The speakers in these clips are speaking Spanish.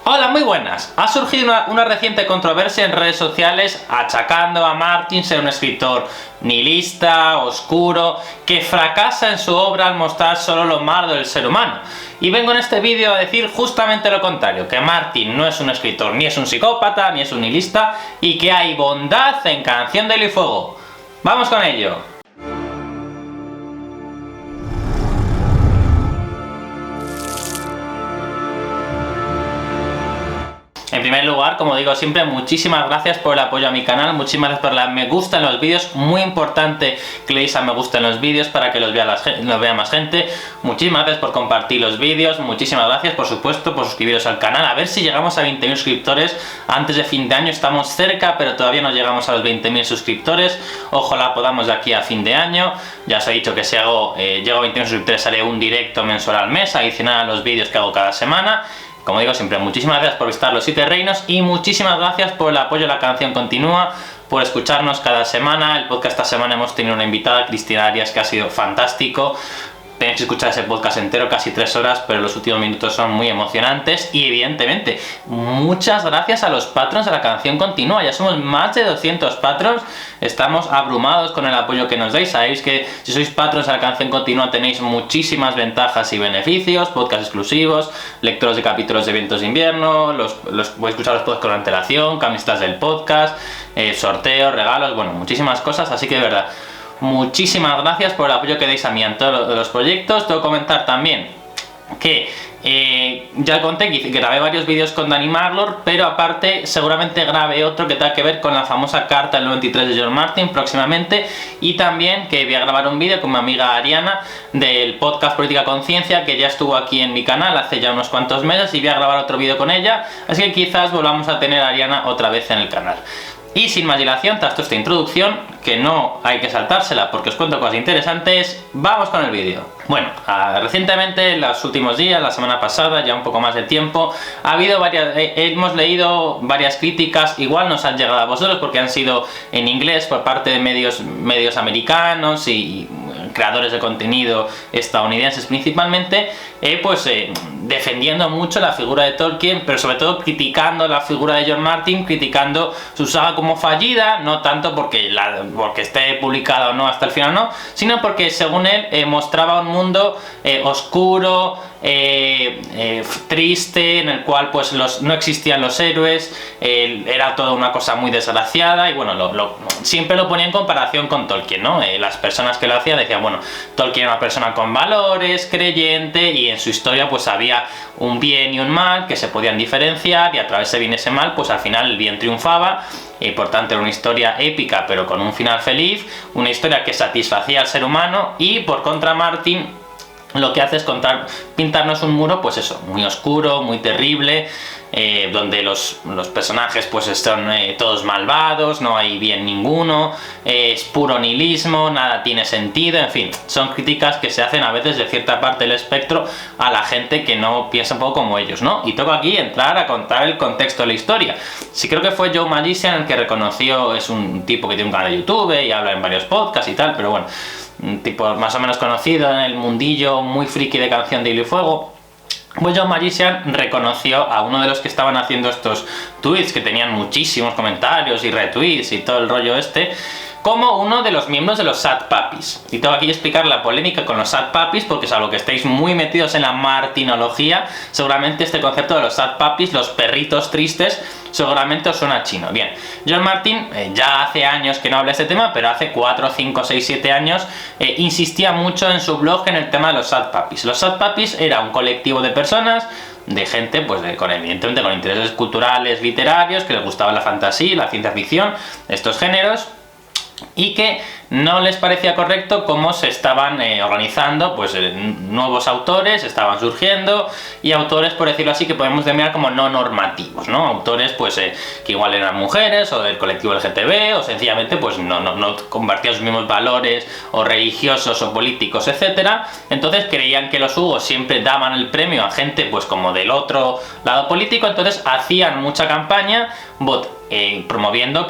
Hola, muy buenas. Ha surgido una reciente controversia en redes sociales achacando a Martin ser un escritor nihilista, oscuro, que fracasa en su obra al mostrar solo lo malo del ser humano. Y vengo en este vídeo a decir justamente lo contrario, que Martin no es un escritor, ni es un psicópata, ni es un nihilista, y que hay bondad en Canción de Hielo y Fuego. ¡Vamos con ello! En primer lugar, como digo siempre, muchísimas gracias por el apoyo a mi canal, muchísimas gracias por la me gusta en los vídeos, muy importante que le deis a me gusta en los vídeos para que los vea más gente. Muchísimas gracias por compartir los vídeos, muchísimas gracias por supuesto por suscribiros al canal, a ver si llegamos a 20.000 suscriptores antes de fin de año. Estamos cerca, pero todavía no llegamos a los 20.000 suscriptores, ojalá podamos de aquí a fin de año. Ya os he dicho que si llego a 20.000 suscriptores haré un directo mensual al mes, adicional a los vídeos que hago cada semana. Como digo siempre, muchísimas gracias por visitar los 7 reinos y muchísimas gracias por el apoyo a La Canción Continúa, por escucharnos cada semana. El podcast esta semana hemos tenido una invitada, Cristina Arias, que ha sido fantástico. Tenéis que escuchar ese podcast entero, casi 3 horas, pero los últimos minutos son muy emocionantes. Y evidentemente, muchas gracias a los patrons de La Canción Continúa. Ya somos más de 200 patrons. Estamos abrumados con el apoyo que nos dais. Sabéis que si sois patrons de La Canción Continúa tenéis muchísimas ventajas y beneficios, podcast exclusivos, lecturas de capítulos de Vientos de Invierno, podéis escuchar los podcasts con antelación, camisetas del podcast, sorteos, regalos, bueno, muchísimas cosas. Así que de verdad, muchísimas gracias por el apoyo que deis a mí en todos los proyectos. Tengo que comentar también que ya conté que grabé varios vídeos con Danny Maglor, pero aparte seguramente grabe otro que tenga que ver con la famosa carta del 93 de George Martin próximamente, y también que voy a grabar un vídeo con mi amiga Ariana del podcast Política Conciencia, que ya estuvo aquí en mi canal hace ya unos cuantos meses, y voy a grabar otro vídeo con ella, así que quizás volvamos a tener a Ariana otra vez en el canal. Y sin más dilación, tras toda esta introducción, que no hay que saltársela porque os cuento cosas interesantes, vamos con el vídeo. Bueno, recientemente, en los últimos días, la semana pasada, ya un poco más de tiempo, hemos leído varias críticas, igual nos han llegado a vosotros porque han sido en inglés por parte de medios americanos y creadores de contenido estadounidenses principalmente, defendiendo mucho la figura de Tolkien, pero sobre todo criticando la figura de George Martin, criticando su saga como fallida, no tanto porque esté publicada o no hasta el final, no, sino porque según él mostraba un mundo oscuro, triste, en el cual pues no existían los héroes, era toda una cosa muy desgraciada, y bueno, siempre lo ponía en comparación con Tolkien, ¿no? Las personas que lo hacían decían, bueno, Tolkien era una persona con valores, creyente, y en su historia pues había un bien y un mal que se podían diferenciar, y a través de bien y ese mal pues al final el bien triunfaba, y por tanto era una historia épica pero con un final feliz, una historia que satisfacía al ser humano. Y por contra Martin lo que hace es pintarnos un muro, pues eso, muy oscuro, muy terrible, donde los personajes pues están todos malvados, no hay bien ninguno, es puro nihilismo, nada tiene sentido, en fin, son críticas que se hacen a veces de cierta parte del espectro a la gente que no piensa un poco como ellos, ¿no? Y toca aquí entrar a contar el contexto de la historia. Sí, creo que fue Joe Magician el que reconoció, es un tipo que tiene un canal de YouTube y habla en varios podcasts y tal, pero bueno, un tipo más o menos conocido en el mundillo muy friki de Canción de Hielo y Fuego. Pues Joe Magician reconoció a uno de los que estaban haciendo estos tweets, que tenían muchísimos comentarios y retweets y todo el rollo como uno de los miembros de los Sad Puppies. Y tengo aquí que explicar la polémica con los Sad Puppies, porque salvo que estéis muy metidos en la martinología, seguramente este concepto de los Sad Puppies, los perritos tristes, seguramente os suena chino. Bien, George Martin ya hace años que no habla de este tema, pero hace 4, 5, 6, 7 años insistía mucho en su blog en el tema de los Sad Puppies. Los Sad Puppies era un colectivo de personas, de gente pues evidentemente con intereses culturales, literarios, que les gustaba la fantasía, la ciencia ficción, estos géneros, y que no les parecía correcto cómo se estaban organizando, pues nuevos autores estaban surgiendo, y autores, por decirlo así, que podemos denominar como no normativos, ¿no? Autores pues que igual eran mujeres o del colectivo LGTB, o sencillamente pues no compartían los mismos valores o religiosos o políticos, etcétera. Entonces creían que los Hugos siempre daban el premio a gente pues como del otro lado político, entonces hacían mucha campaña promoviendo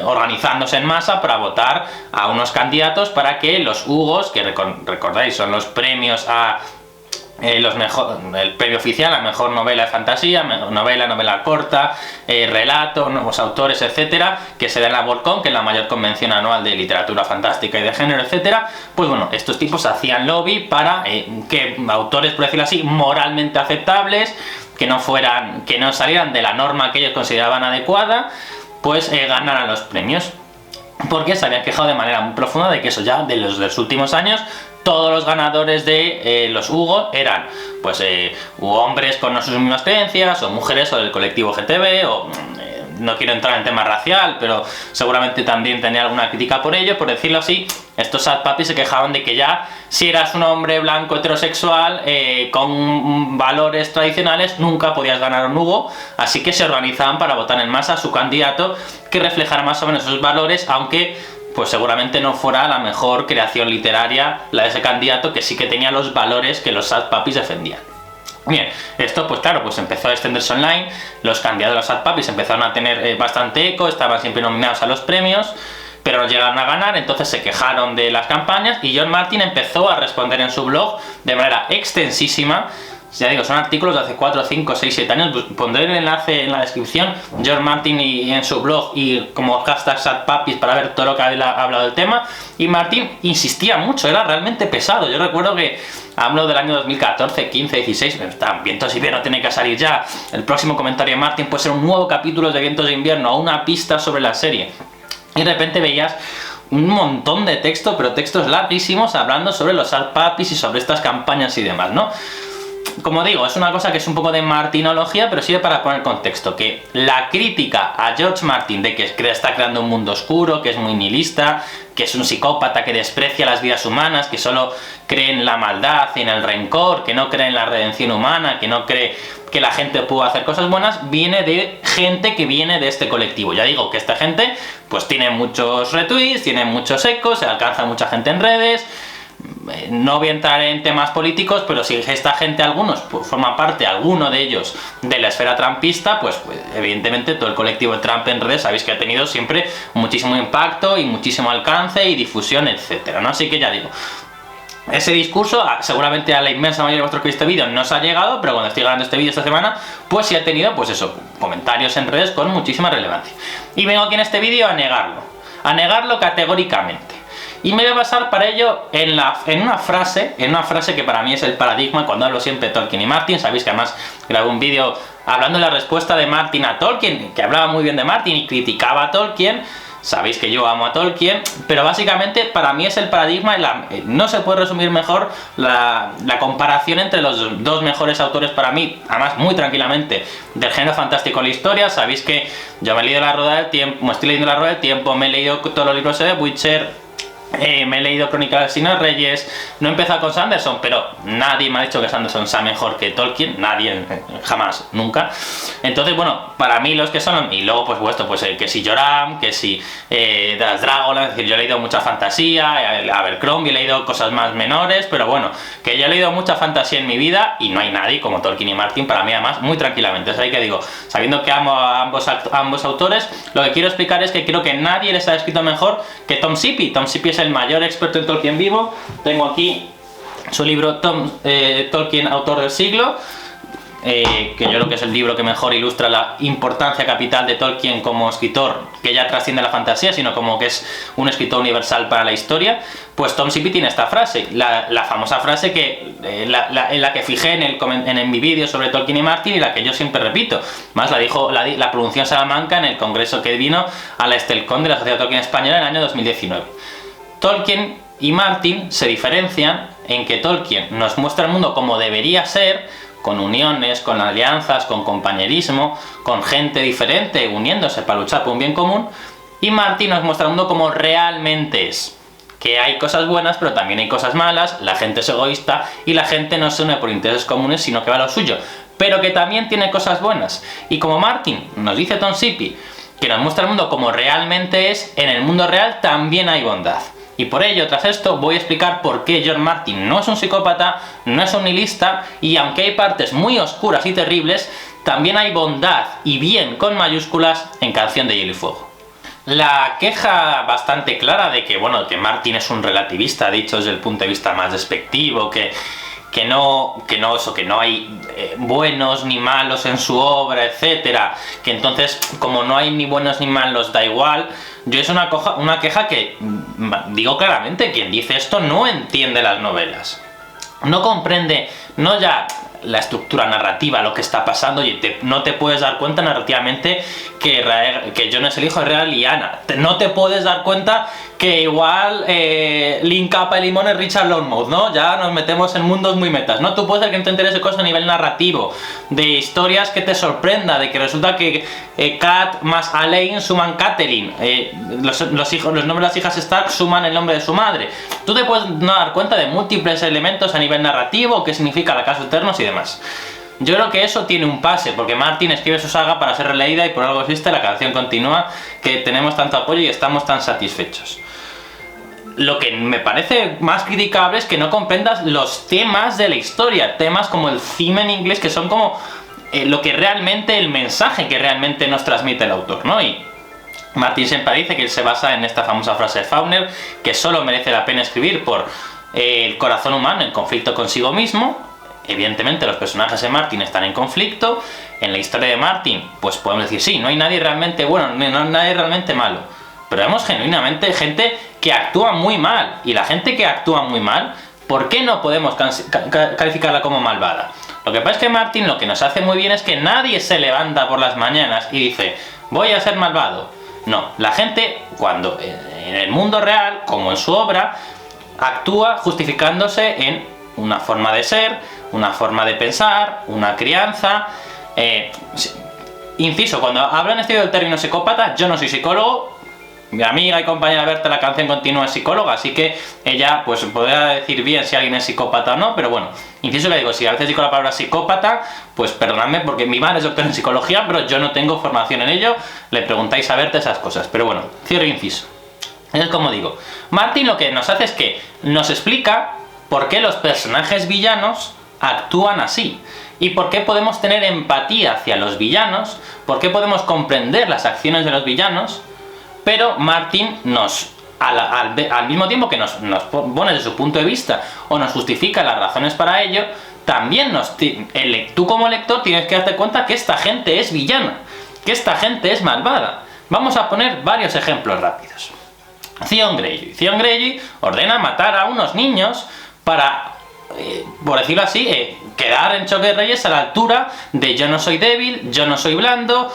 organizándose en masa para votar a unos candidatos para que los Hugos, que recordáis son los premios a el premio oficial a mejor novela de fantasía, novela corta, relato, nuevos autores, etcétera, que se da en la Worldcon, que es la mayor convención anual de literatura fantástica y de género, etcétera. Pues bueno, estos tipos hacían lobby para que autores, por decirlo así, moralmente aceptables, que no salieran de la norma que ellos consideraban adecuada, pues ganaran los premios. Porque se habían quejado de manera muy profunda de que eso ya de los últimos años, todos los ganadores de los Hugo eran pues hombres con sus mismas creencias, o mujeres, o del colectivo LGTB, o no quiero entrar en tema racial, pero seguramente también tenía alguna crítica por ello, por decirlo así. Estos sad puppies se quejaban de que ya si eras un hombre blanco heterosexual con valores tradicionales nunca podías ganar un Hugo, así que se organizaban para votar en masa a su candidato que reflejara más o menos esos valores, aunque pues seguramente no fuera la mejor creación literaria la de ese candidato, que sí que tenía los valores que los sad puppies defendían. Bien, esto pues claro, pues empezó a extenderse online, los candidatos de los sad puppies empezaron a tener bastante eco, estaban siempre nominados a los premios, pero no llegaron a ganar, entonces se quejaron de las campañas y George Martin empezó a responder en su blog de manera extensísima. Ya digo, son artículos de hace 4, 5, 6, 7 años, pues pondré el enlace en la descripción, George Martin y en su blog y como hashtag SadPuppies para ver todo lo que ha hablado del tema. Y Martin insistía mucho, era realmente pesado. Yo recuerdo que hablo del año 2014, 15, 16, Vientos de invierno tiene que salir ya. El próximo comentario de Martin puede ser un nuevo capítulo de Vientos de invierno o una pista sobre la serie. Y de repente veías un montón de texto, pero textos larguísimos hablando sobre los SadPuppies y sobre estas campañas y demás, ¿no? Como digo, es una cosa que es un poco de martinología, pero sirve para poner contexto, que la crítica a George Martin de que está creando un mundo oscuro, que es muy nihilista, que es un psicópata que desprecia las vidas humanas, que solo cree en la maldad y en el rencor, que no cree en la redención humana, que no cree que la gente pueda hacer cosas buenas, viene de gente que viene de este colectivo. Ya digo que esta gente pues tiene muchos retweets, tiene muchos ecos, se alcanza mucha gente en redes. No voy a entrar en temas políticos, pero si esta gente, algunos, pues forma parte, alguno de ellos, de la esfera trumpista, pues evidentemente todo el colectivo de Trump en redes sabéis que ha tenido siempre muchísimo impacto y muchísimo alcance y difusión, etcétera, ¿no? Así que ya digo, ese discurso seguramente a la inmensa mayoría de vosotros que veis este vídeo no os ha llegado, pero cuando estoy grabando este vídeo esta semana, pues sí ha tenido, pues eso, comentarios en redes con muchísima relevancia. Y vengo aquí en este vídeo a negarlo categóricamente. Y me voy a basar para ello en una frase que para mí es el paradigma cuando hablo siempre de Tolkien y Martin. Sabéis que además grabé un vídeo hablando de la respuesta de Martin a Tolkien, que hablaba muy bien de Martin y criticaba a Tolkien. Sabéis que yo amo a Tolkien, pero básicamente para mí es el paradigma, no se puede resumir mejor la comparación entre los dos mejores autores para mí, además muy tranquilamente, del género fantástico en la historia. Sabéis que yo me he leído La Rueda del Tiempo, me estoy leyendo La Rueda del Tiempo, me he leído todos los libros de Witcher, me he leído Crónicas de Asesinos Reyes, no he empezado con Sanderson, pero nadie me ha dicho que Sanderson sea mejor que Tolkien, nadie, jamás, nunca. Entonces, bueno, para mí los que son, y luego pues vuestro, pues que si Joram, que si Das Dragon, es decir, yo he leído mucha fantasía, Abercrombie, he leído cosas más menores, pero bueno, que yo he leído mucha fantasía en mi vida y no hay nadie como Tolkien y Martin, para mí además, muy tranquilamente. O sea, que digo, sabiendo que amo a ambos autores, lo que quiero explicar es que creo que nadie les ha escrito mejor que Tom Shippey. Tom Shippey es el mayor experto en Tolkien vivo. Tengo aquí su libro Tolkien, autor del siglo, que yo creo que es el libro que mejor ilustra la importancia capital de Tolkien como escritor, que ya trasciende la fantasía, sino como que es un escritor universal para la historia. Pues Tom Shippey tiene esta frase, la famosa frase que en la que fijé en mi vídeo sobre Tolkien y Martin, y la que yo siempre repito. Más la pronunció en Salamanca en el congreso que vino a la Estelcon de la Sociedad Tolkien Española en el año 2019. Tolkien y Martin se diferencian en que Tolkien nos muestra el mundo como debería ser, con uniones, con alianzas, con compañerismo, con gente diferente uniéndose para luchar por un bien común, y Martin nos muestra el mundo como realmente es, que hay cosas buenas pero también hay cosas malas, la gente es egoísta y la gente no se une por intereses comunes sino que va a lo suyo, pero que también tiene cosas buenas. Y como Martin nos dice Tom Shippey, que nos muestra el mundo como realmente es, en el mundo real también hay bondad. Y por ello, tras esto, voy a explicar por qué George Martin no es un psicópata, no es un nihilista, y aunque hay partes muy oscuras y terribles, también hay bondad y bien con mayúsculas en Canción de Hielo y Fuego. La queja bastante clara de que, bueno, que Martin es un relativista, dicho desde el punto de vista más despectivo, que que no hay buenos ni malos en su obra, etcétera, que entonces como no hay ni buenos ni malos da igual. Yo es una queja que digo claramente, quien dice esto no entiende las novelas, no comprende, no ya la estructura narrativa, lo que está pasando, y no te puedes dar cuenta narrativamente que Jon es el hijo de Rhaegar y Lyanna. No te puedes dar cuenta que igual Link Capa y Limón es Richard Longmouth, ¿no? Ya nos metemos en mundos muy metas, ¿no? Tú puedes ser que no te interese cosas a nivel narrativo, de historias que te sorprenda, de que resulta que Kat más Alayne suman Catelyn, los nombres de las hijas Stark suman el nombre de su madre. Tú te puedes no dar cuenta de múltiples elementos a nivel narrativo, qué significa la Casa Eternos y demás. Yo creo que eso tiene un pase, porque Martin escribe su saga para ser releída y por algo existe la canción continua, que tenemos tanto apoyo y estamos tan satisfechos. Lo que me parece más criticable es que no comprendas los temas de la historia, temas como el theme en inglés, que son como lo que realmente, el mensaje que realmente nos transmite el autor, ¿no? Y Martin siempre dice que él se basa en esta famosa frase de Faulkner, que solo merece la pena escribir por el corazón humano en conflicto consigo mismo. Evidentemente los personajes de Martin están en conflicto. En la historia de Martin, pues podemos decir, sí, no hay nadie realmente bueno, no hay nadie realmente malo, pero vemos genuinamente gente que actúa muy mal, y la gente que actúa muy mal, ¿por qué no podemos calificarla como malvada? Lo que pasa es que Martin lo que nos hace muy bien es que nadie se levanta por las mañanas y dice, voy a ser malvado. No, la gente, cuando en el mundo real, como en su obra, actúa justificándose en una forma de ser, una forma de pensar, una crianza. Inciso, cuando hablan del término psicópata, yo no soy psicólogo. Mi amiga y compañera Berta, la canción continua, es psicóloga, así que ella pues podrá decir bien si alguien es psicópata o no, pero bueno, inciso que digo, si a veces digo la palabra psicópata, pues perdonadme porque mi madre es doctora en psicología, pero yo no tengo formación en ello, le preguntáis a Berta esas cosas, pero bueno, cierro inciso. Es como digo, Martin lo que nos hace es que nos explica por qué los personajes villanos actúan así, y por qué podemos tener empatía hacia los villanos, por qué podemos comprender las acciones de los villanos. Pero Martin al mismo tiempo que nos pone desde su punto de vista o nos justifica las razones para ello, también tú como lector tienes que darte cuenta que esta gente es villana, que esta gente es malvada. Vamos a poner varios ejemplos rápidos. Theon Greyjoy ordena matar a unos niños para, por decirlo así, quedar en Choque de Reyes a la altura de yo no soy débil, yo no soy blando,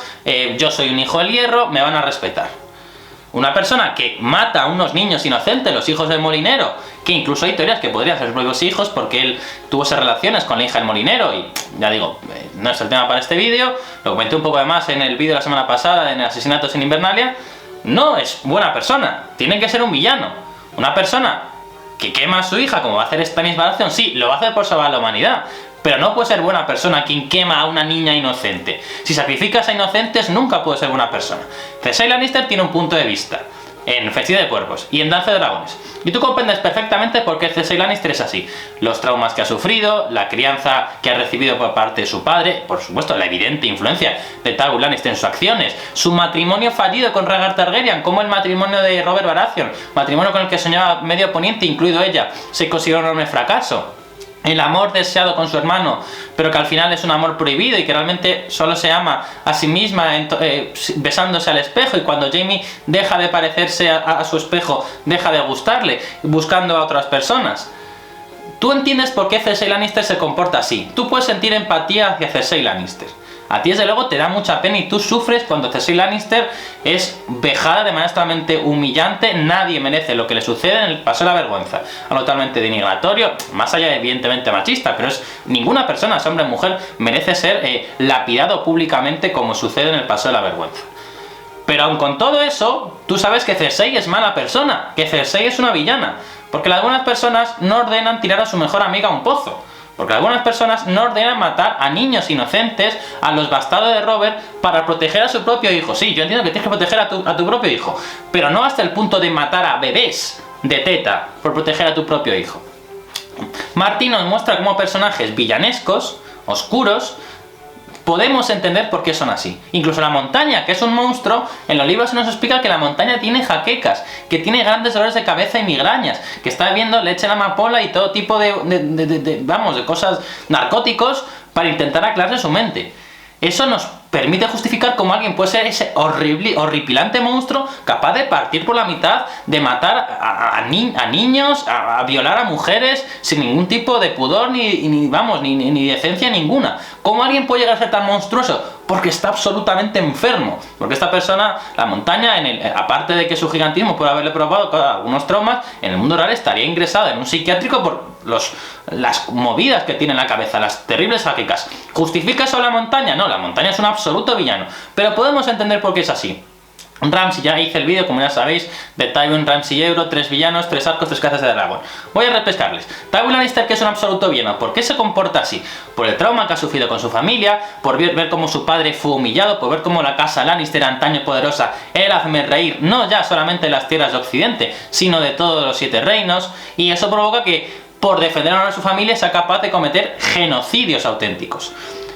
yo soy un hijo del hierro, me van a respetar. Una persona que mata a unos niños inocentes, los hijos del molinero, que incluso hay teorías que podrían ser sus propios hijos porque él tuvo esas relaciones con la hija del molinero, y ya digo, no es el tema para este vídeo, lo comenté un poco además en el vídeo de la semana pasada en Asesinatos en Invernalia. No es buena persona, tiene que ser un villano. Una persona que quema a su hija, como va a hacer Stannis Baratheon, sí, lo va a hacer por salvar a la humanidad, pero no puede ser buena persona quien quema a una niña inocente. Si sacrificas a inocentes, nunca puede ser buena persona. Cersei Lannister tiene un punto de vista en Festiva de Cuervos y en Danza de Dragones, y tú comprendes perfectamente por qué Cersei Lannister es así. Los traumas que ha sufrido, la crianza que ha recibido por parte de su padre, por supuesto la evidente influencia de Tywin Lannister en sus acciones, su matrimonio fallido con Rhaegar Targaryen, como el matrimonio de Robert Baratheon, matrimonio con el que soñaba medio poniente, incluido ella, se consideró un enorme fracaso. El amor deseado con su hermano, pero que al final es un amor prohibido y que realmente solo se ama a sí misma besándose al espejo, y cuando Jaime deja de parecerse a su espejo, deja de gustarle, buscando a otras personas. Tú entiendes por qué Cersei Lannister se comporta así. Tú puedes sentir empatía hacia Cersei Lannister. A ti desde luego te da mucha pena y tú sufres cuando Cersei Lannister es vejada de manera totalmente humillante. Nadie merece lo que le sucede en el Paso de la Vergüenza. Algo totalmente denigratorio, más allá de evidentemente machista, pero ninguna persona, sea hombre o mujer, merece ser lapidado públicamente como sucede en el Paso de la Vergüenza. Pero aun con todo eso, tú sabes que Cersei es mala persona, que Cersei es una villana, porque algunas personas no ordenan tirar a su mejor amiga a un pozo. Porque algunas personas no ordenan matar a niños inocentes, a los bastardos de Robert, para proteger a su propio hijo. Sí, yo entiendo que tienes que proteger a tu propio hijo, pero no hasta el punto de matar a bebés de teta por proteger a tu propio hijo. Martin nos muestra cómo personajes villanescos, oscuros, podemos entender por qué son así. Incluso la montaña, que es un monstruo, en los libros se nos explica que la montaña tiene jaquecas, que tiene grandes dolores de cabeza y migrañas, que está bebiendo leche de amapola y todo tipo de cosas, narcóticos, para intentar aclararse su mente. Eso nos permite justificar cómo alguien puede ser ese horripilante monstruo capaz de partir por la mitad, de matar a niños, a violar a mujeres sin ningún tipo de pudor ni decencia ninguna. ¿Cómo alguien puede llegar a ser tan monstruoso? Porque está absolutamente enfermo. Porque esta persona, la montaña, aparte de que su gigantismo puede haberle provocado algunos traumas, en el mundo real estaría ingresado en un psiquiátrico por las movidas que tiene en la cabeza, las terribles jaquecas. ¿Justifica eso la montaña? No, la montaña es un absoluto villano. Pero podemos entender por qué es así. Ramsay, ya hice el vídeo, como ya sabéis, de Tywin, Ramsay y Euron, 3 villanos, 3 arcos, 3 cazas de dragón. Voy a repescarles. Tywin Lannister, que es un absoluto villano. ¿Por qué se comporta así? Por el trauma que ha sufrido con su familia, por ver cómo su padre fue humillado, por ver cómo la casa Lannister, antaño poderosa, era hazme reír, no ya solamente de las tierras de Occidente, sino de todos los 7 reinos, y eso provoca que, por defender a su familia, sea capaz de cometer genocidios auténticos.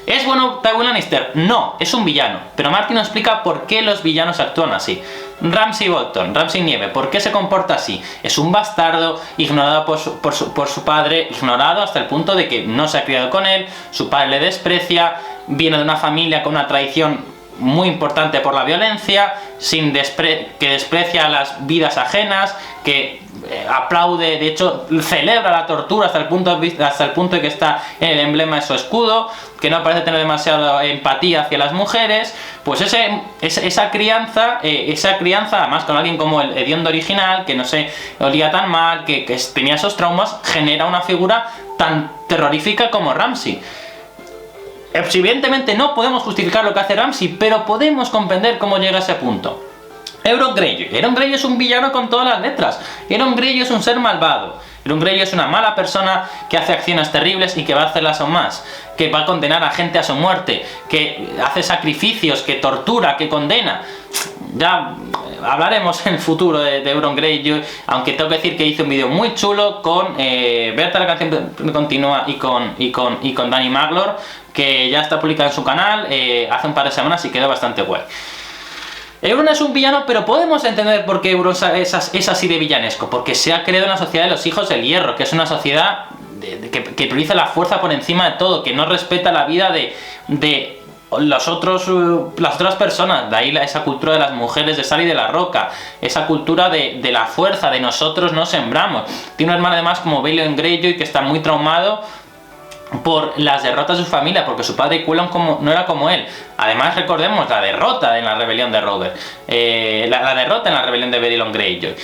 ¿Es bueno Tywin Lannister? No, es un villano. Pero Martin nos explica por qué los villanos actúan así. Ramsay Bolton, Ramsay Nieve, ¿por qué se comporta así? Es un bastardo, ignorado por su padre, ignorado hasta el punto de que no se ha criado con él, su padre le desprecia, viene de una familia con una tradición muy importante por la violencia, que desprecia las vidas ajenas, que aplaude, de hecho celebra la tortura hasta el punto de que está en el emblema de su escudo, que no parece tener demasiada empatía hacia las mujeres. Pues esa crianza, además con alguien como el hediondo original, que no se olía tan mal, que tenía esos traumas, genera una figura tan terrorífica como Ramsay. Evidentemente no podemos justificar lo que hace Ramsay, pero podemos comprender cómo llega a ese punto. Euron Greyjoy. Euron Greyjoy es un villano con todas las letras. Euron Greyjoy es un ser malvado. Euron Greyjoy es una mala persona que hace acciones terribles y que va a hacerlas aún más. Que va a condenar a gente a su muerte. Que hace sacrificios, que tortura, que condena. Ya hablaremos en el futuro de Euron Greyjoy, aunque tengo que decir que hice un vídeo muy chulo con Berta la canción continúa y con Danny Maglor, que ya está publicado en su canal hace un par de semanas y quedó bastante guay. Euron es un villano, pero podemos entender por qué Euron es así de villanesco, porque se ha creado en la sociedad de los hijos del hierro, que es una sociedad que prioriza la fuerza por encima de todo, que no respeta la vida de las otras personas. De ahí esa cultura de las mujeres de sal y de la roca, esa cultura de la fuerza, de nosotros no sembramos. Tiene un hermano además como Balon Greyjoy que está muy traumado por las derrotas de su familia, porque su padre Quellon no era como él. Además recordemos la derrota en la rebelión de Robert, la derrota en la rebelión de Balon Greyjoy,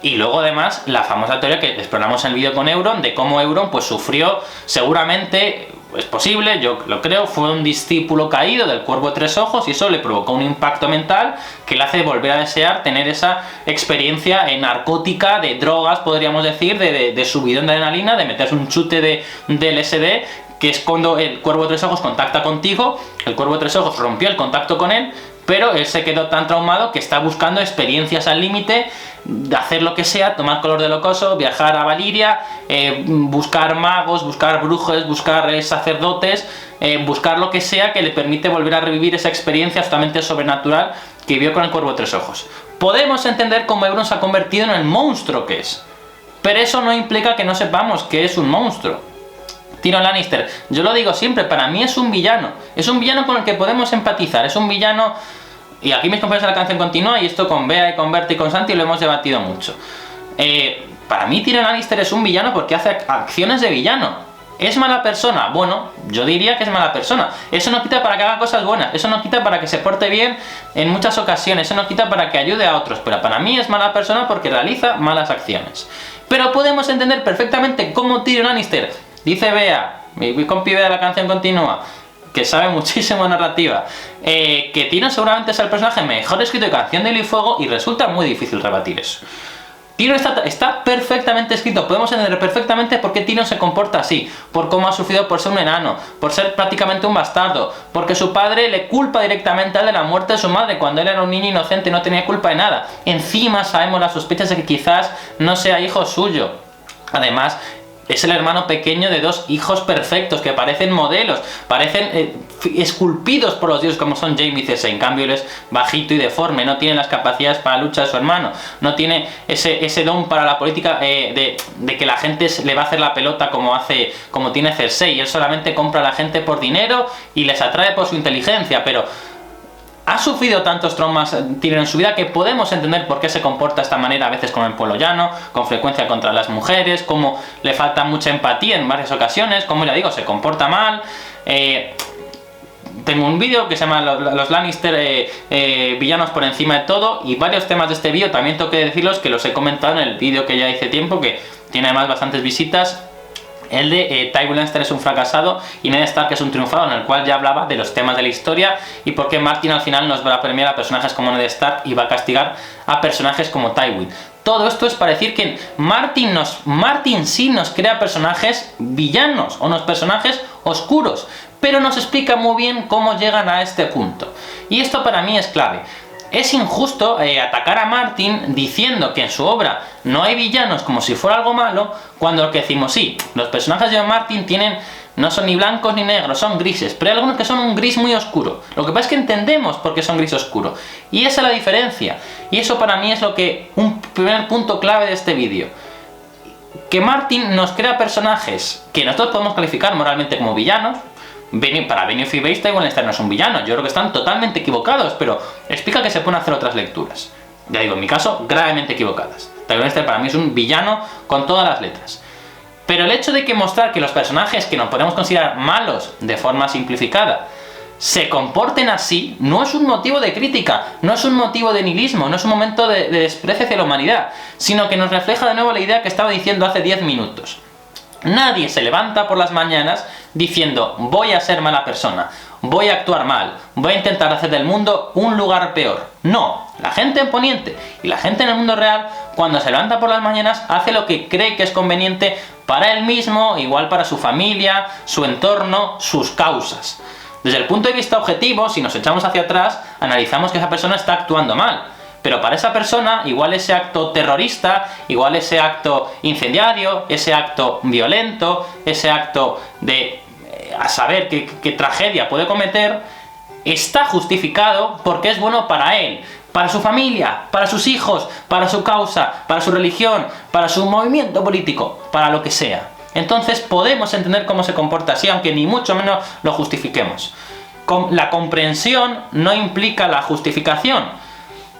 y luego además la famosa teoría que exploramos en el vídeo con Euron, de cómo Euron pues sufrió, seguramente, es posible, yo lo creo, fue un discípulo caído del Cuervo de Tres Ojos y eso le provocó un impacto mental que le hace volver a desear tener esa experiencia narcótica, de drogas, podríamos decir, de subidón de adrenalina, de meterse un chute de LSD, que es cuando el Cuervo de Tres Ojos contacta contigo. El Cuervo de Tres Ojos rompió el contacto con él, pero él se quedó tan traumado que está buscando experiencias al límite, de hacer lo que sea, tomar color de locoso, viajar a Valyria, buscar magos, buscar brujos, buscar sacerdotes, buscar lo que sea que le permite volver a revivir esa experiencia absolutamente sobrenatural que vivió con el Cuervo de Tres Ojos. Podemos entender cómo Euron se ha convertido en el monstruo que es, pero eso no implica que no sepamos que es un monstruo. Tyrion Lannister, yo lo digo siempre, para mí es un villano con el que podemos empatizar, es un villano, y aquí mis compañeros de la canción continúa, y esto con Bea y con Berta y con Santi lo hemos debatido mucho. Para mí Tyrion Lannister es un villano porque hace acciones de villano. ¿Es mala persona? Bueno, yo diría que es mala persona. Eso no quita para que haga cosas buenas, eso no quita para que se porte bien en muchas ocasiones, eso no quita para que ayude a otros, pero para mí es mala persona porque realiza malas acciones. Pero podemos entender perfectamente cómo Tyrion Lannister, dice Bea, mi compi Bea de la canción continúa, que sabe muchísimo narrativa, que Tyrion seguramente es el personaje mejor escrito de Canción de Hielo y Fuego, y resulta muy difícil rebatir eso. Tyrion está perfectamente escrito, podemos entender perfectamente por qué Tyrion se comporta así, por cómo ha sufrido por ser un enano, por ser prácticamente un bastardo, porque su padre le culpa directamente a él de la muerte de su madre cuando él era un niño inocente y no tenía culpa de nada. Encima sabemos las sospechas de que quizás no sea hijo suyo. Además, es el hermano pequeño de dos hijos perfectos que parecen modelos, parecen esculpidos por los dioses como son Jaime y Cersei. En cambio él es bajito y deforme, no tiene las capacidades para la lucha de su hermano, no tiene ese don para la política de que la gente le va a hacer la pelota como tiene Cersei. Él solamente compra a la gente por dinero y les atrae por su inteligencia, pero ha sufrido tantos traumas en su vida que podemos entender por qué se comporta de esta manera a veces con el pueblo llano, con frecuencia contra las mujeres, cómo le falta mucha empatía en varias ocasiones, como ya digo, se comporta mal. Tengo un vídeo que se llama Los Lannister villanos por encima de todo, y varios temas de este vídeo también tengo que decirlos que los he comentado en el vídeo que ya hice tiempo, que tiene además bastantes visitas. El de Tywin Lannister es un fracasado y Ned Stark es un triunfado, en el cual ya hablaba de los temas de la historia y por qué Martin al final nos va a premiar a personajes como Ned Stark y va a castigar a personajes como Tywin. Todo esto es para decir que Martin sí nos crea personajes villanos o unos personajes oscuros, pero nos explica muy bien cómo llegan a este punto. Y esto para mí es clave. Es injusto atacar a Martin diciendo que en su obra no hay villanos como si fuera algo malo, cuando lo que decimos, sí, los personajes de Martin no son ni blancos ni negros, son grises, pero hay algunos que son un gris muy oscuro. Lo que pasa es que entendemos por qué son gris oscuro, y esa es la diferencia. Y eso para mí es un primer punto clave de este vídeo. Que Martin nos crea personajes que nosotros podemos calificar moralmente como villanos. Para Benioff y Weiss, Tywin Lannister no es un villano. Yo creo que están totalmente equivocados, pero explica que se pueden hacer otras lecturas. Ya digo, en mi caso, gravemente equivocadas. Tywin Lannister para mí es un villano con todas las letras. Pero el hecho de que mostrar que los personajes que nos podemos considerar malos de forma simplificada se comporten así, no es un motivo de crítica, no es un motivo de nihilismo, no es un momento de desprecio hacia la humanidad, sino que nos refleja de nuevo la idea que estaba diciendo hace 10 minutos. Nadie se levanta por las mañanas diciendo voy a ser mala persona, voy a actuar mal, voy a intentar hacer del mundo un lugar peor. No, la gente en Poniente y la gente en el mundo real, cuando se levanta por las mañanas, hace lo que cree que es conveniente para él mismo, igual para su familia, su entorno, sus causas. Desde el punto de vista objetivo, si nos echamos hacia atrás, analizamos que esa persona está actuando mal. Pero para esa persona, igual ese acto terrorista, igual ese acto incendiario, ese acto violento, ese acto de a saber qué tragedia puede cometer, está justificado porque es bueno para él, para su familia, para sus hijos, para su causa, para su religión, para su movimiento político, para lo que sea. Entonces podemos entender cómo se comporta así, aunque ni mucho menos lo justifiquemos. La comprensión no implica la justificación.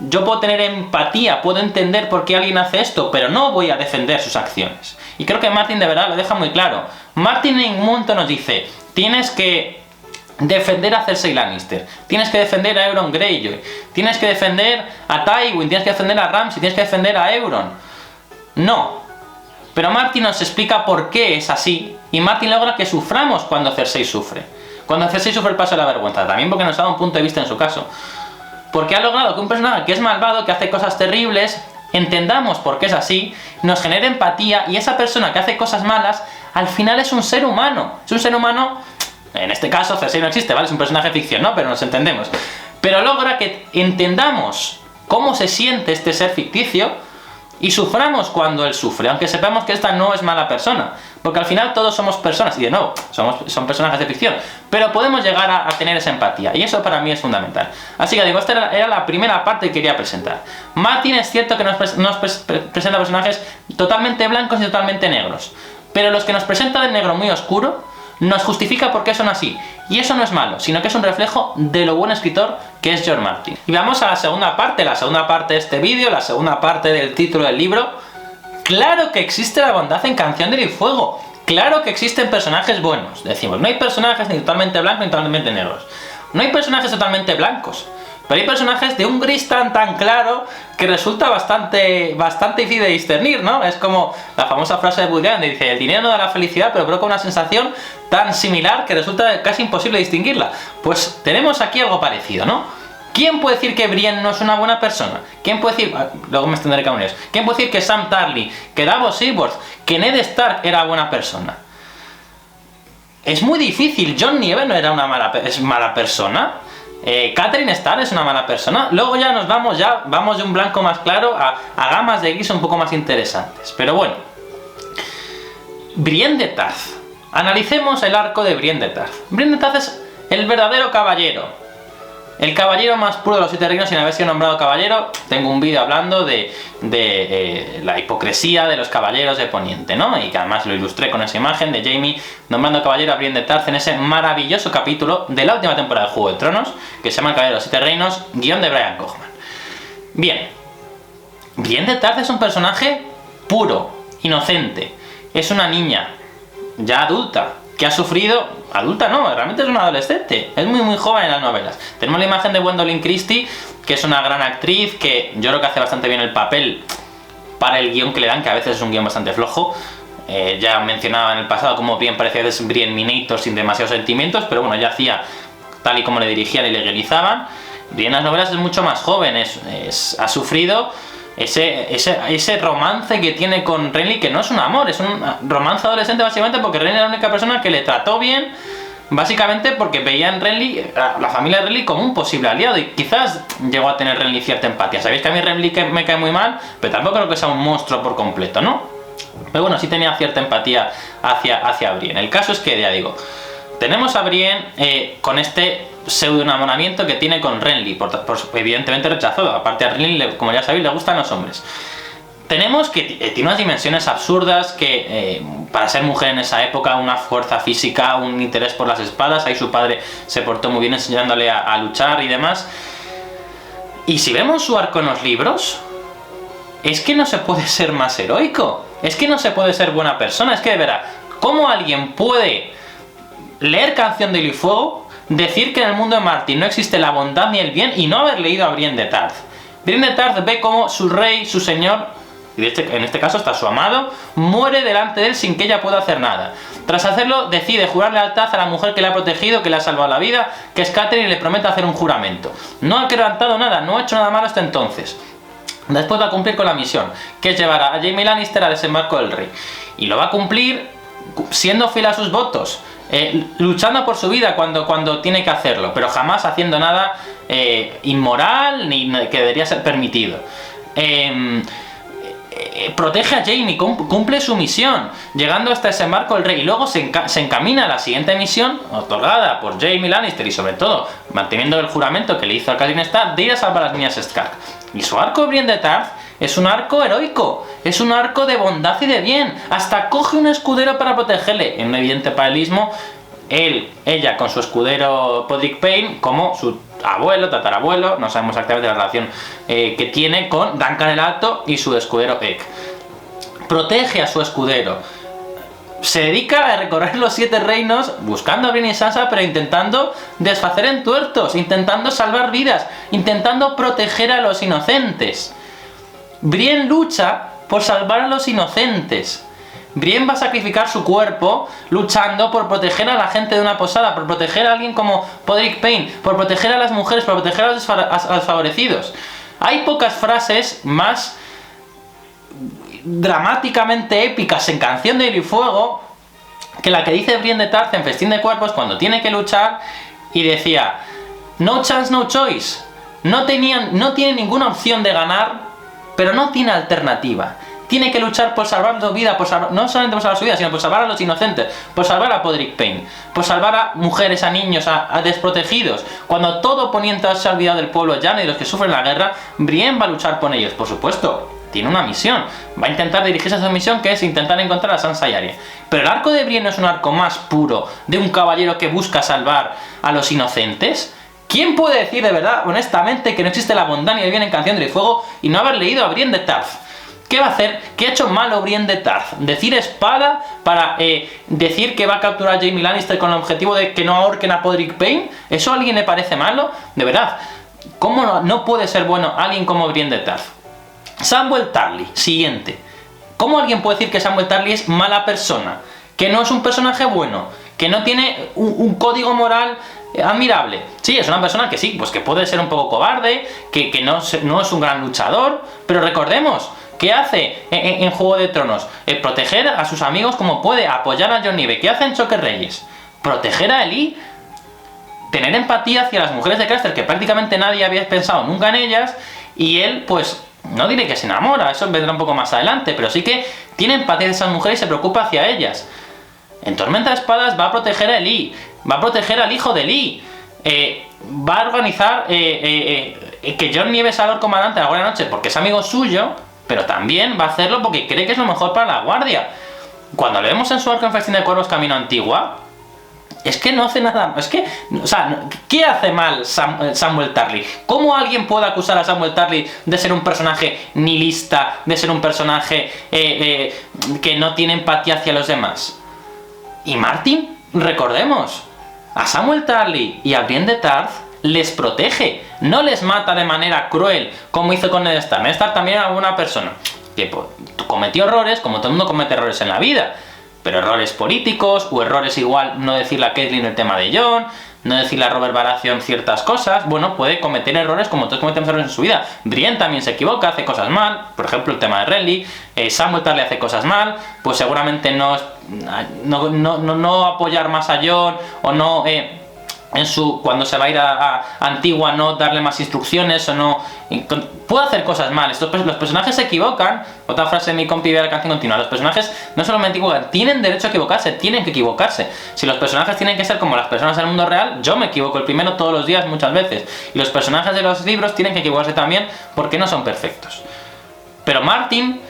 Yo puedo tener empatía, puedo entender por qué alguien hace esto, pero no voy a defender sus acciones. Y creo que Martin de verdad lo deja muy claro. Martin en un momento nos dice, tienes que defender a Cersei Lannister, tienes que defender a Euron Greyjoy, tienes que defender a Tywin, tienes que defender a Ramsay, tienes que defender a Euron. No. Pero Martin nos explica por qué es así, y Martin logra que suframos cuando Cersei sufre. Cuando Cersei sufre el paso de la vergüenza, también porque nos da un punto de vista en su caso. Porque ha logrado que un personaje que es malvado, que hace cosas terribles, entendamos por qué es así, nos genere empatía, y esa persona que hace cosas malas, al final es un ser humano. Es un ser humano, en este caso Cersei no existe, ¿vale? Es un personaje de ficción, ¿no? Pero nos entendemos. Pero logra que entendamos cómo se siente este ser ficticio y suframos cuando él sufre, aunque sepamos que esta no es mala persona. Porque al final todos somos personas, y de nuevo, son personajes de ficción, pero podemos llegar a tener esa empatía, y eso para mí es fundamental. Así que digo, esta era la primera parte que quería presentar. Martin es cierto que nos presenta personajes totalmente blancos y totalmente negros, pero los que nos presenta de negro muy oscuro, nos justifica por qué son así, y eso no es malo, sino que es un reflejo de lo buen escritor que es George Martin. Y vamos a la segunda parte de este vídeo, la segunda parte del título del libro. Claro que existe la bondad en Canción de Hielo y Fuego. Claro que existen personajes buenos. Decimos, no hay personajes ni totalmente blancos ni totalmente negros. No hay personajes totalmente blancos. Pero hay personajes de un gris tan claro que resulta bastante difícil de discernir, ¿no? Es como la famosa frase de Woody Allen, que dice, el dinero no da la felicidad, pero provoca una sensación tan similar que resulta casi imposible distinguirla. Pues tenemos aquí algo parecido, ¿no? ¿Quién puede decir que Brienne no es una buena persona? ¿Quién puede decir, luego me extenderé con ellos, quién puede decir que Sam Tarly, que Davos Seaworth, que Ned Stark era buena persona? Es muy difícil. Jon Nieve no era mala persona. Catelyn Stark es una mala persona. Luego ya vamos de un blanco más claro a gamas de gris un poco más interesantes. Pero bueno, Brienne de Tarth. Analicemos el arco de Brienne de Tarth. Brienne de Tarth es el verdadero caballero. El caballero más puro de los 7 reinos sin haber sido nombrado caballero. Tengo un vídeo hablando de la hipocresía de los caballeros de Poniente, ¿no? Y que además lo ilustré con esa imagen de Jaime nombrando caballero a Brienne de Tarth en ese maravilloso capítulo de la última temporada de Juego de Tronos, que se llama El caballero de los 7 reinos, guión de Brian Cogman. Bien, Brienne de Tarth es un personaje puro, inocente. Es una niña, ya adulta, que ha sufrido... Adulta no, realmente es una adolescente. Es muy joven en las novelas. Tenemos la imagen de Gwendolyn Christie, que es una gran actriz, que yo creo que hace bastante bien el papel para el guión que le dan, que a veces es un guión bastante flojo. Ya mencionaba en el pasado cómo bien parecía de Brienne Minator sin demasiados sentimientos, pero bueno, ya hacía tal y como le dirigían y le guionizaban. Brienne en las novelas es mucho más joven, ha sufrido ese romance que tiene con Renly, que no es un amor, es un romance adolescente básicamente porque Renly era la única persona que le trató bien, básicamente porque veía en Renly, a la familia de Renly, como un posible aliado, y quizás llegó a tener Renly cierta empatía. Sabéis que a mí Renly me cae muy mal, pero tampoco creo que sea un monstruo por completo, ¿no? Pero bueno, sí tenía cierta empatía hacia Brienne. El caso es que, ya digo, tenemos a Brienne con este pseudo enamoramiento que tiene con Renly, evidentemente rechazado. Aparte a Renly, como ya sabéis, le gustan los hombres. Tenemos que tiene unas dimensiones absurdas, que para ser mujer en esa época, una fuerza física, un interés por las espadas. Ahí su padre se portó muy bien enseñándole a luchar y demás. Y si vemos su arco en los libros, es que no se puede ser más heroico, es que no se puede ser buena persona. Es que de verdad, ¿cómo alguien puede leer Canción de Hielo y Fuego, decir que en el mundo de Martin no existe la bondad ni el bien y no haber leído a Brienne de Tarth? Brienne de Tarth ve como su rey, su señor, y en este caso está su amado, muere delante de él sin que ella pueda hacer nada. Tras hacerlo, decide jurar lealtad a la mujer que le ha protegido, que le ha salvado la vida, que es Catelyn, y le promete hacer un juramento. No ha quebrantado nada, no ha hecho nada malo hasta entonces. Después va a cumplir con la misión, que es llevar a Jaime Lannister al desembarco del rey. Y lo va a cumplir siendo fiel a sus votos, luchando por su vida cuando tiene que hacerlo, pero jamás haciendo nada inmoral ni que debería ser permitido. Protege a Jaime, cumple su misión, llegando hasta desembarco del rey, y luego se encamina a la siguiente misión, otorgada por Jaime Lannister, y sobre todo manteniendo el juramento que le hizo a Catelyn Stark de ir a salvar a las niñas Stark. Y su arco de Brienne de Tarth es un arco heroico, es un arco de bondad y de bien. Hasta coge un escudero para protegerle, en un evidente paralelismo, ella con su escudero Podrick Payne, como su abuelo, tatarabuelo, no sabemos exactamente la relación que tiene con Duncan el Alto y su escudero Egg. Protege a su escudero, se dedica a recorrer los 7 reinos buscando a Brienne y Sansa, pero intentando desfacer entuertos, intentando salvar vidas, intentando proteger a los inocentes. Brienne lucha por salvar a los inocentes. Brienne va a sacrificar su cuerpo luchando por proteger a la gente de una posada, por proteger a alguien como Podrick Payne, por proteger a las mujeres, por proteger a los desfavorecidos. Hay pocas frases más dramáticamente épicas en Canción de Hielo y Fuego que la que dice Brienne de Tarth en Festín de Cuerpos cuando tiene que luchar y decía: no chance, no choice. No tiene ninguna opción de ganar, pero no tiene alternativa. Tiene que luchar por salvar su vida, no solamente por salvar su vida, sino por salvar a los inocentes, por salvar a Podrick Payne, por salvar a mujeres, a niños, a desprotegidos. Cuando todo Poniente se ha olvidado del pueblo llano y de los que sufren la guerra, Brienne va a luchar por ellos, por supuesto. Tiene una misión, va a intentar dirigirse a esa misión, que es intentar encontrar a Sansa y Arya. Pero el arco de Brienne no es un arco más puro de un caballero que busca salvar a los inocentes. ¿Quién puede decir de verdad, honestamente, que no existe la bondad ni el bien en Canción de Hielo y Fuego y no haber leído a Brienne de Tarth? ¿Qué va a hacer? ¿Qué ha hecho malo Brienne de Tarth? ¿Decir espada para decir que va a capturar a Jaime Lannister con el objetivo de que no ahorquen a Podrick Payne? ¿Eso a alguien le parece malo? De verdad, ¿cómo no puede ser bueno alguien como Brienne de Tarth? Samwell Tarly, siguiente. ¿Cómo alguien puede decir que Samwell Tarly es mala persona? Que no es un personaje bueno, que no tiene un código moral admirable. Sí, es una persona que sí, pues que puede ser un poco cobarde, que no es un gran luchador, pero recordemos, ¿qué hace en Juego de Tronos? Proteger a sus amigos como puede, apoyar a Jon Nieve. ¿Qué hace en Choque Reyes? Proteger a Ellie, tener empatía hacia las mujeres de Craster, que prácticamente nadie había pensado nunca en ellas, y él, pues, no diré que se enamora, eso vendrá un poco más adelante, pero sí que tiene empatía de esas mujeres y se preocupa hacia ellas. En Tormenta de Espadas va a proteger a Ellie, va a proteger al hijo de Ellie, va a organizar que Jon Nieve sea Lord Comandante de la Guardia de Noche porque es amigo suyo, pero también va a hacerlo porque cree que es lo mejor para la Guardia. Cuando le vemos en su arco en Festín de Cuervos Camino a Antigua, es que no hace nada, es que, o sea, ¿qué hace mal Samuel Tarly? ¿Cómo alguien puede acusar a Samuel Tarly de ser un personaje nihilista, de ser un personaje que no tiene empatía hacia los demás? Y Martin, recordemos, a Samuel Tarly y a Brienne de Tarth les protege, no les mata de manera cruel como hizo con Ned Stark. Ned Stark también era una persona que cometió errores, como todo el mundo comete errores en la vida, pero errores políticos o errores igual no decirle a Catelyn el tema de Jon, no decirle a Robert Baratheon ciertas cosas. Bueno, puede cometer errores como todos cometemos errores en su vida. Brienne también se equivoca, hace cosas mal, por ejemplo el tema de Renly. Samuel Tarly hace cosas mal, pues seguramente no apoyar más a Jon o no cuando se va a ir a Antigua no darle más instrucciones o no puede hacer cosas mal. Los personajes se equivocan. Otra frase de mi compi de la canción continua: los personajes no solamente equivocan, tienen derecho a equivocarse, tienen que equivocarse. Si los personajes tienen que ser como las personas del mundo real, yo me equivoco el primero todos los días muchas veces, y los personajes de los libros tienen que equivocarse también porque no son perfectos. Pero Martin,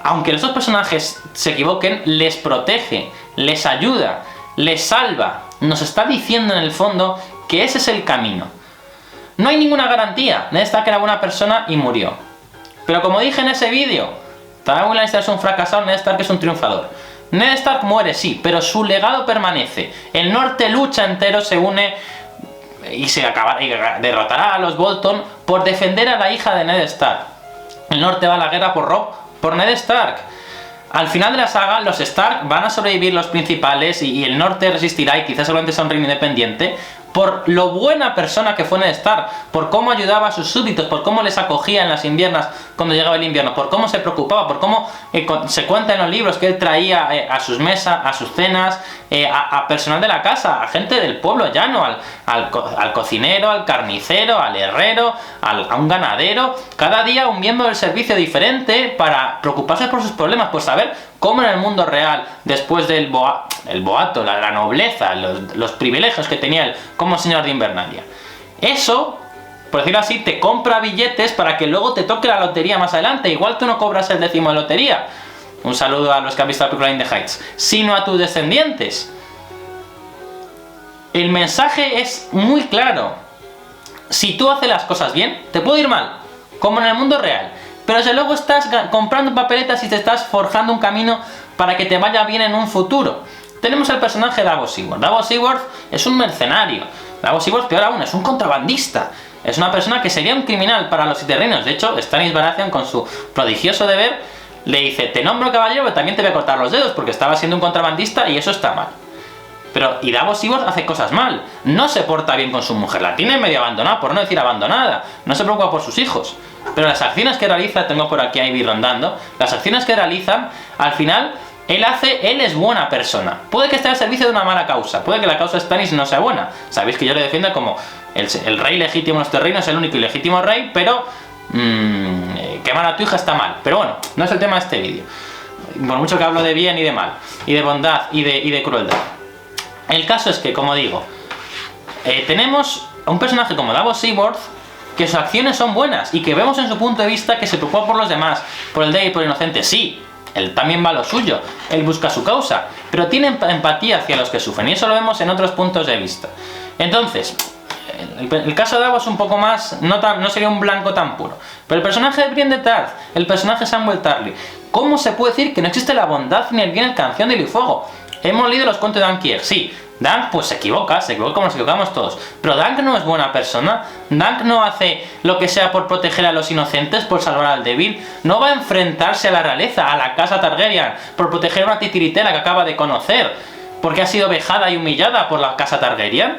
aunque esos personajes se equivoquen, les protege, les ayuda, les salva. Nos está diciendo en el fondo que ese es el camino. No hay ninguna garantía. Ned Stark era buena persona y murió. Pero como dije en ese vídeo, Tywin Lannister es un fracasado, Ned Stark es un triunfador. Ned Stark muere, sí, pero su legado permanece. El norte lucha entero, se une y derrotará a los Bolton por defender a la hija de Ned Stark. El norte va a la guerra por Robb, por Ned Stark. Al final de la saga, los Stark van a sobrevivir los principales y el norte resistirá y quizás solamente sea un reino independiente por lo buena persona que fue Ned Stark, por cómo ayudaba a sus súbditos, por cómo les acogía en las inviernas cuando llegaba el invierno, por cómo se preocupaba, por cómo se cuenta en los libros que él traía a sus mesas, a sus cenas, a personal de la casa, a gente del pueblo llano, al cocinero, al carnicero, al herrero, a un ganadero, cada día un miembro del servicio diferente para preocuparse por sus problemas, por saber cómo en el mundo real, después del boato, la nobleza, los privilegios que tenía él como señor de Invernalia. Eso, por decirlo así, te compra billetes para que luego te toque la lotería más adelante. Igual tú no cobras el 10º de lotería. Un saludo a los que han visto la película In the Heights. Sino a tus descendientes. El mensaje es muy claro. Si tú haces las cosas bien, te puede ir mal, como en el mundo real. Pero si luego estás comprando papeletas y te estás forjando un camino para que te vaya bien en un futuro. Tenemos el personaje de Davos Seaworth. Davos Seaworth es un mercenario. Davos Seaworth, peor aún, es un contrabandista. Es una persona que sería un criminal para los Siete Reinos. De hecho, Stannis Baratheon, con su prodigioso deber, le dice: te nombro caballero, pero también te voy a cortar los dedos, porque estaba siendo un contrabandista y eso está mal. Y Davos Seaworth hace cosas mal. No se porta bien con su mujer. La tiene medio abandonada, por no decir abandonada. No se preocupa por sus hijos. Pero las acciones que realiza, tengo por aquí a Ivy rondando, las acciones que realizan, al final, él es buena persona. Puede que esté al servicio de una mala causa, puede que la causa de Stannis no sea buena. Sabéis que yo le defiendo como el rey legítimo de este reino, es el único y legítimo rey, pero quemar a tu hija está mal. Pero bueno, no es el tema de este vídeo. Por mucho que hablo de bien y de mal, y de bondad y de crueldad. El caso es que, como digo, tenemos a un personaje como Davos Seaworth, que sus acciones son buenas y que vemos en su punto de vista que se preocupa por los demás, por el débil, por el inocente. Sí, él también va a lo suyo, él busca su causa, pero tiene empatía hacia los que sufren, y eso lo vemos en otros puntos de vista. Entonces, el caso de Davos es un poco más, no sería un blanco tan puro. Pero el personaje de Brienne de Tarth, el personaje de Samuel Tarly, ¿cómo se puede decir que no existe la bondad ni el bien en Canción de Hielo y Fuego? Hemos leído los cuentos de Ankier, sí. Dunk pues se equivoca como nos equivocamos todos. Pero Dunk no es buena persona. Dunk no hace lo que sea por proteger a los inocentes, por salvar al débil. No va a enfrentarse a la realeza, a la casa Targaryen, por proteger a una titiritera que acaba de conocer, porque ha sido vejada y humillada por la casa Targaryen.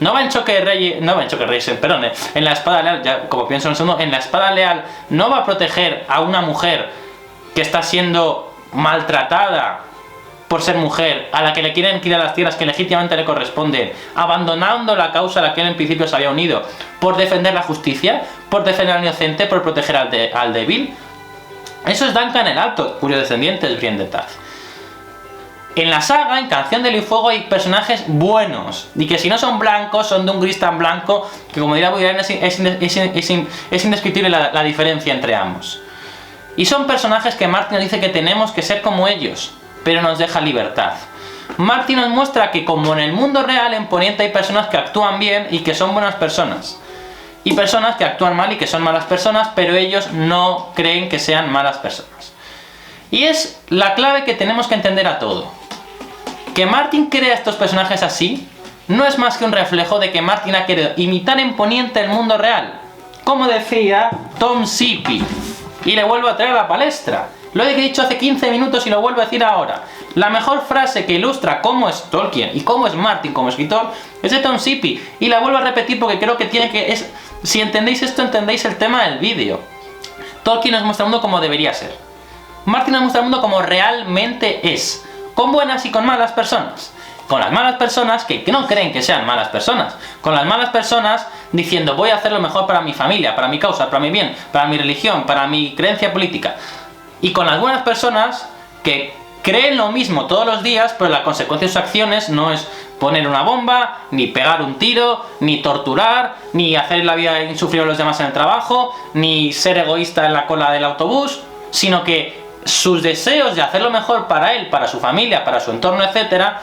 No va en choque de reyes, perdón, en la espada leal, ya como pienso en un segundo, en la espada leal no va a proteger a una mujer que está siendo maltratada por ser mujer, a la que le quieren quitar las tierras que legítimamente le corresponden, abandonando la causa a la que él en principio se había unido, por defender la justicia, por defender al inocente, por proteger al débil. Eso es Duncan el Alto, cuyo descendiente es Brienne de Tarth. En la saga, en Canción de Hielo y Fuego, hay personajes buenos, y que si no son blancos, son de un gris tan blanco que, como dirá Woody Allen, es indescriptible la diferencia entre ambos. Y son personajes que Martin nos dice que tenemos que ser como ellos, pero nos deja libertad. Martin nos muestra que, como en el mundo real, en Poniente hay personas que actúan bien y que son buenas personas, y personas que actúan mal y que son malas personas, pero ellos no creen que sean malas personas. Y es la clave que tenemos que entender a todo. Que Martin crea estos personajes así no es más que un reflejo de que Martin ha querido imitar en Poniente el mundo real, como decía Tom Sippy, y le vuelvo a traer a la palestra. Lo he dicho hace 15 minutos y lo vuelvo a decir ahora. La mejor frase que ilustra cómo es Tolkien y cómo es Martin como escritor es de Tom Sippy, y la vuelvo a repetir porque creo que si entendéis esto, entendéis el tema del vídeo. Tolkien nos muestra el mundo como debería ser. Martin nos muestra el mundo como realmente es, con buenas y con malas personas. Con las malas personas que no creen que sean malas personas. Con las malas personas diciendo voy a hacer lo mejor para mi familia, para mi causa, para mi bien, para mi religión, para mi creencia política. Y con las buenas personas que creen lo mismo todos los días, pero la consecuencia de sus acciones no es poner una bomba, ni pegar un tiro, ni torturar, ni hacer la vida insufrible a los demás en el trabajo, ni ser egoísta en la cola del autobús, sino que sus deseos de hacer lo mejor para él, para su familia, para su entorno, etcétera,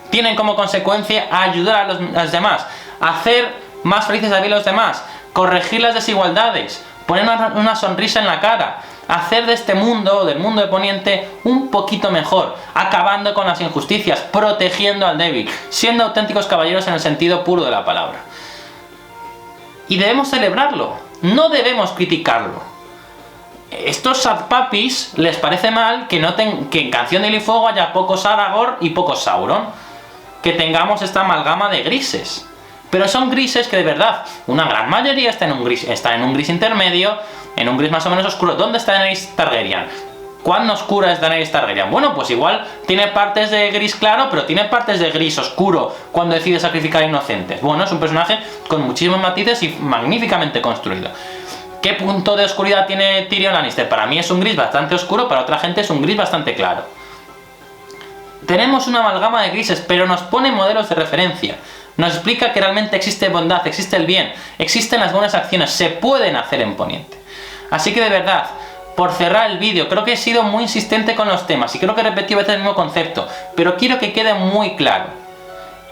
tienen como consecuencia ayudar a los demás, hacer más felices a los demás, corregir las desigualdades, poner una sonrisa en la cara, hacer de este mundo, del mundo de Poniente, un poquito mejor, acabando con las injusticias, protegiendo al débil, siendo auténticos caballeros en el sentido puro de la palabra. Y debemos celebrarlo, no debemos criticarlo. Estos Sad Puppies les parece mal que en Canción de Hielo y Fuego haya pocos Aragorn y pocos Sauron, que tengamos esta amalgama de grises. Pero son grises que de verdad, una gran mayoría está en un gris intermedio, en un gris más o menos oscuro. ¿Dónde está Daenerys Targaryen? ¿Cuán oscura es Daenerys Targaryen? Bueno, pues igual tiene partes de gris claro, pero tiene partes de gris oscuro cuando decide sacrificar a inocentes. Bueno, es un personaje con muchísimos matices y magníficamente construido. ¿Qué punto de oscuridad tiene Tyrion Lannister? Para mí es un gris bastante oscuro, para otra gente es un gris bastante claro. Tenemos una amalgama de grises, pero nos pone modelos de referencia. Nos explica que realmente existe bondad, existe el bien, existen las buenas acciones, se pueden hacer en Poniente. Así que de verdad, por cerrar el vídeo, creo que he sido muy insistente con los temas y creo que he repetido a veces el mismo concepto, pero quiero que quede muy claro.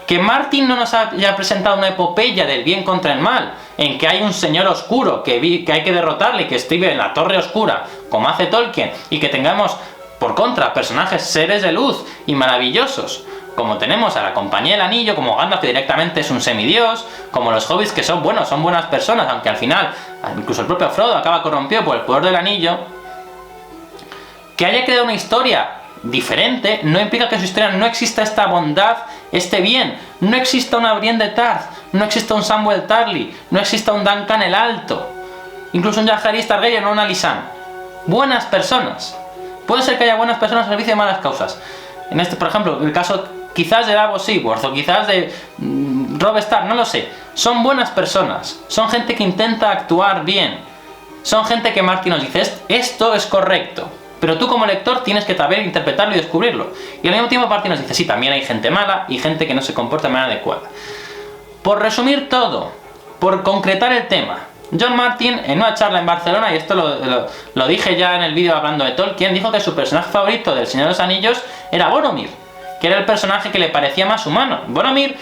Que Martin no nos haya presentado una epopeya del bien contra el mal, en que hay un señor oscuro que hay que derrotarle, que escribe en la Torre Oscura, como hace Tolkien, y que tengamos, por contra, personajes seres de luz y maravillosos, como tenemos a la Compañía del Anillo, como Gandalf, que directamente es un semidios, como los hobbits, que son buenos, son buenas personas, aunque al final, incluso el propio Frodo acaba corrompido por el poder del anillo. Que haya creado una historia diferente no implica que en su historia no exista esta bondad, este bien. No exista una Brienne de Tarth, no exista un Samwell Tarly, no exista un Duncan el Alto, incluso un Jaehaerys Targaryen o un Alysanne. Buenas personas. Puede ser que haya buenas personas al servicio de malas causas. En este, por ejemplo, el caso quizás de Davos Seaworth o quizás de Robb Stark, no lo sé. Son buenas personas, son gente que intenta actuar bien, son gente que Martin nos dice esto es correcto, pero tú como lector tienes que saber interpretarlo y descubrirlo. Y al mismo tiempo Martin nos dice sí, también hay gente mala y gente que no se comporta de manera adecuada. Por resumir todo, por concretar el tema, John Martin, en una charla en Barcelona, y esto lo dije ya en el vídeo hablando de Tolkien, dijo que su personaje favorito del Señor de los Anillos era Boromir, que era el personaje que le parecía más humano. Boromir,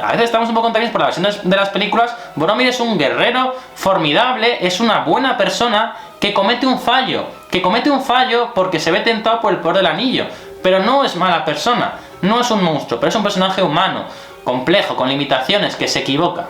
a veces estamos un poco contaminados por la versión de las películas, Boromir es un guerrero formidable, es una buena persona que comete un fallo porque se ve tentado por el poder del anillo, pero no es mala persona, no es un monstruo, pero es un personaje humano, complejo, con limitaciones, que se equivoca.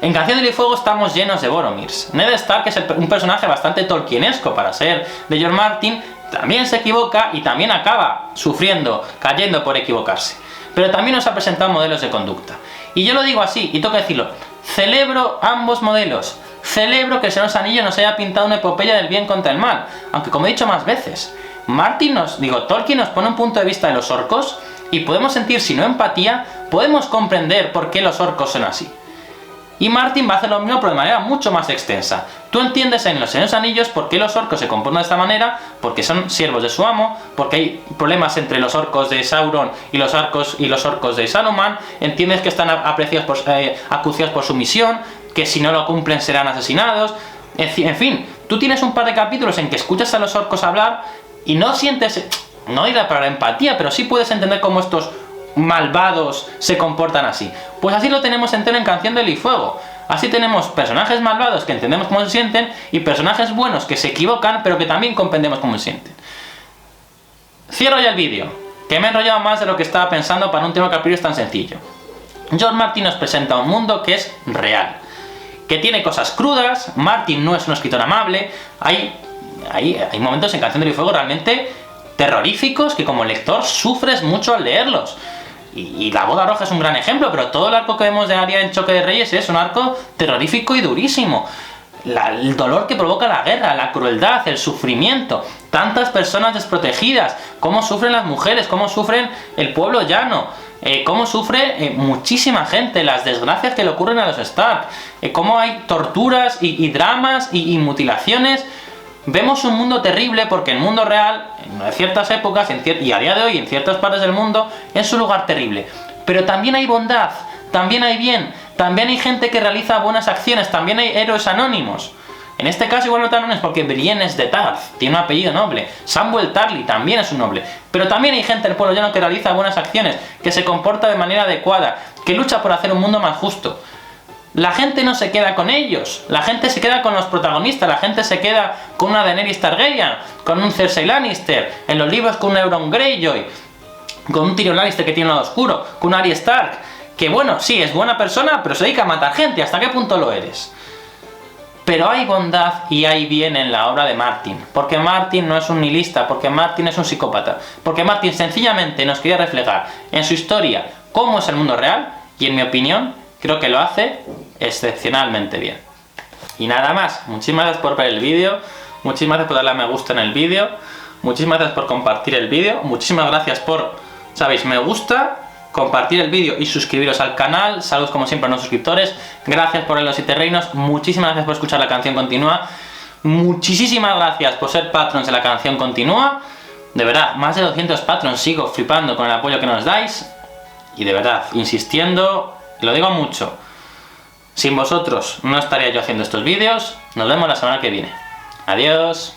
En Canción de Hielo y Fuego estamos llenos de Boromirs. Ned Stark es un personaje bastante tolkienesco para ser de George Martin, también se equivoca y también acaba sufriendo, cayendo por equivocarse. Pero también nos ha presentado modelos de conducta. Y yo lo digo así, y tengo que decirlo, celebro ambos modelos. Celebro que el Señor de los Anillos nos haya pintado una epopeya del bien contra el mal, aunque como he dicho más veces, Tolkien nos pone un punto de vista de los orcos y podemos sentir, si no empatía, podemos comprender por qué los orcos son así. Y Martin va a hacer lo mismo, pero de manera mucho más extensa. Tú entiendes en los Señor de los Anillos por qué los orcos se comportan de esta manera, porque son siervos de su amo, porque hay problemas entre los orcos de Sauron y los orcos de Saruman. Entiendes que están acuciados por su misión, que si no lo cumplen serán asesinados. En fin, tú tienes un par de capítulos en que escuchas a los orcos hablar y no sientes, no hay la palabra empatía, pero sí puedes entender cómo estos malvados se comportan así. Pues así lo tenemos entero en Canción de Hielo y Fuego. Así tenemos personajes malvados que entendemos cómo se sienten y personajes buenos que se equivocan pero que también comprendemos cómo se sienten. Cierro ya el vídeo, que me he enrollado más de lo que estaba pensando para un tema de capítulos tan sencillo. George Martin nos presenta un mundo que es real, que tiene cosas crudas. Martin no es un escritor amable. Hay momentos en Canción de Hielo y Fuego realmente terroríficos que como lector sufres mucho al leerlos. Y la boda roja es un gran ejemplo, pero todo el arco que vemos de Arya en Choque de Reyes es un arco terrorífico y durísimo. El dolor que provoca la guerra, la crueldad, el sufrimiento, tantas personas desprotegidas, cómo sufren las mujeres, cómo sufren el pueblo llano, cómo sufre muchísima gente, las desgracias que le ocurren a los Stark, cómo hay torturas y dramas y mutilaciones. Vemos un mundo terrible porque el mundo real, en ciertas épocas y a día de hoy en ciertas partes del mundo, es un lugar terrible. Pero también hay bondad, también hay bien, también hay gente que realiza buenas acciones, también hay héroes anónimos. En este caso igual no tan anónimos porque Brienne es de Tarth, tiene un apellido noble. Samwell Tarly también es un noble. Pero también hay gente del pueblo llano que realiza buenas acciones, que se comporta de manera adecuada, que lucha por hacer un mundo más justo. La gente no se queda con ellos, la gente se queda con los protagonistas, la gente se queda con una Daenerys Targaryen, con un Cersei Lannister, en los libros con un Euron Greyjoy, con un Tyrion Lannister que tiene un lado oscuro, con un Arya Stark, que bueno, sí, es buena persona, pero se dedica a matar gente. ¿Hasta qué punto lo eres? Pero hay bondad y hay bien en la obra de Martin, porque Martin no es un nihilista, porque Martin es un psicópata, porque Martin sencillamente nos quería reflejar en su historia cómo es el mundo real, y en mi opinión creo que lo hace excepcionalmente bien. Y nada más, muchísimas gracias por ver el vídeo, muchísimas gracias por darle a me gusta en el vídeo, muchísimas gracias por compartir el vídeo, muchísimas gracias por, sabéis, me gusta, compartir el vídeo y suscribiros al canal. Saludos como siempre a los suscriptores, gracias por los 7 reinos, muchísimas gracias por escuchar La Canción Continúa, muchísimas gracias por ser patrons de La Canción Continúa. De verdad, más de 200 patrons, sigo flipando con el apoyo que nos dais y de verdad, insistiendo, lo digo mucho, sin vosotros no estaría yo haciendo estos vídeos. Nos vemos la semana que viene. Adiós.